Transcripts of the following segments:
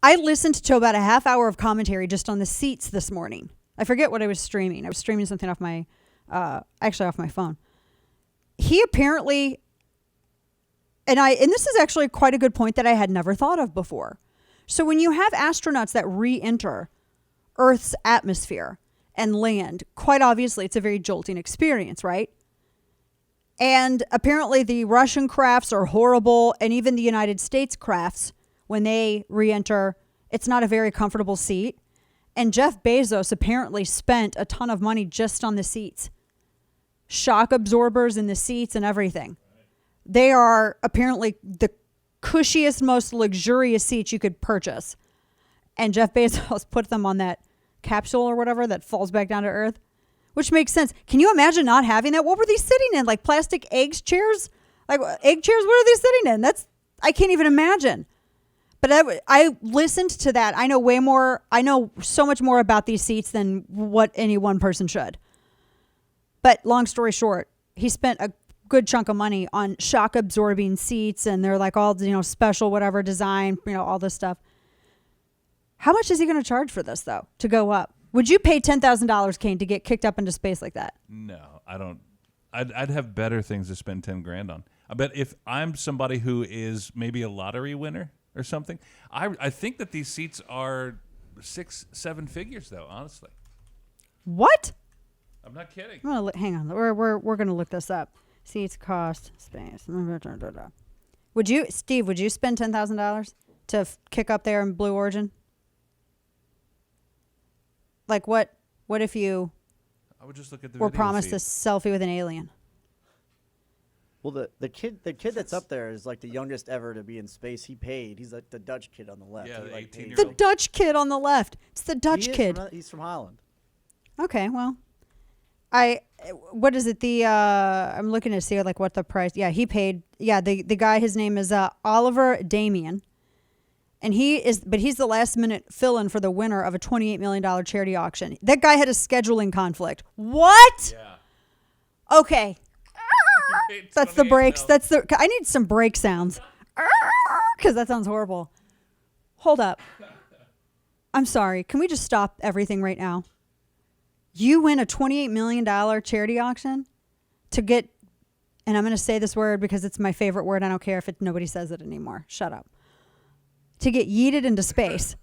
I listened to about a half hour of commentary just on the seats this morning. I forget what I was streaming. I was streaming something off my, actually off my phone. He apparently, and this is actually quite a good point that I had never thought of before. So when you have astronauts that re-enter Earth's atmosphere and land, quite obviously it's a very jolting experience, right? And apparently the Russian crafts are horrible, and even the United States crafts, when they re-enter, it's not a very comfortable seat. And Jeff Bezos apparently spent a ton of money just on the seats. Shock absorbers in the seats and everything. They are apparently the cushiest, most luxurious seats you could purchase. And Jeff Bezos put them on that capsule or whatever that falls back down to Earth. Which makes sense. Can you imagine not having that? What were they sitting in? Like plastic egg chairs? Like egg chairs? What are they sitting in? I can't even imagine. But I listened to that. I know way more. I know so much more about these seats than what any one person should. But long story short, he spent a good chunk of money on shock absorbing seats, and they're like all, special whatever design, all this stuff. How much is he going to charge for this though to go up? Would you pay $10,000, Kane, to get kicked up into space like that? No, I don't. I'd have better things to spend $10,000 on. I bet if I'm somebody who is maybe a lottery winner or something, I think that these seats are 6-7 figures though. Honestly. What? I'm not kidding. Hang on. We're gonna look this up. Seats cost space. Would you, Steve? Would you spend $10,000 to kick up there in Blue Origin? Like what if you I would just look at the were video promised feed. a selfie with an alien? Well, the kid that's up there is like the youngest ever to be in space. He paid. He's like the Dutch kid on the left. Yeah, he, the like, paid. 18-year-old. The Dutch kid on the left. It's the Dutch kid. He's from Holland. Okay, well, what is it? I'm looking to see like what the price. Yeah, he paid. Yeah, the guy. His name is Oliver Damien. And he's the last minute fill-in for the winner of a $28 million charity auction. That guy had a scheduling conflict. What? Yeah. Okay. That's the brakes. I need some brake sounds. Because that sounds horrible. Hold up. I'm sorry. Can we just stop everything right now? You win a $28 million charity auction to get, and I'm going to say this word because it's my favorite word. I don't care if nobody says it anymore. Shut up. To get yeeted into space.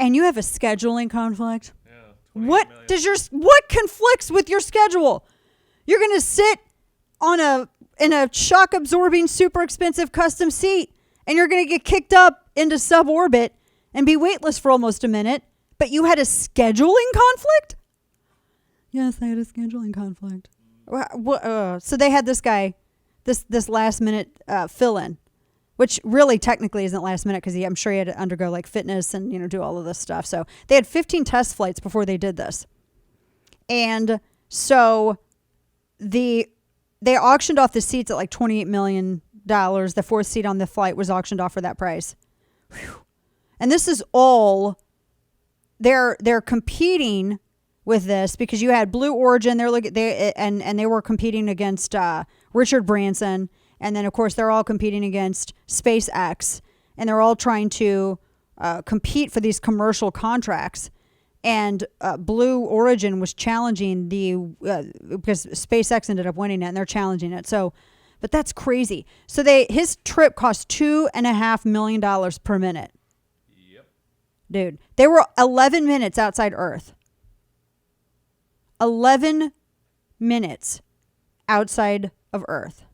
And you have a scheduling conflict? Yeah. What conflicts with your schedule? You're going to sit in a shock absorbing super expensive custom seat, and you're going to get kicked up into suborbit and be weightless for almost a minute, but you had a scheduling conflict? Yes, I had a scheduling conflict. So they had this guy, this last minute fill-in. Which really technically isn't last minute because I'm sure he had to undergo like fitness and, do all of this stuff. So they had 15 test flights before they did this. And so they auctioned off the seats at like $28 million. The fourth seat on the flight was auctioned off for that price. Whew. And this is all, they're competing with this because you had Blue Origin, they were competing against Richard Branson. And then, of course, they're all competing against SpaceX, and they're all trying to compete for these commercial contracts. And Blue Origin was challenging because SpaceX ended up winning it, and they're challenging it. So, but that's crazy. So his trip cost $2.5 million per minute. Yep. Dude, they were 11 minutes outside Earth. 11 minutes outside of Earth.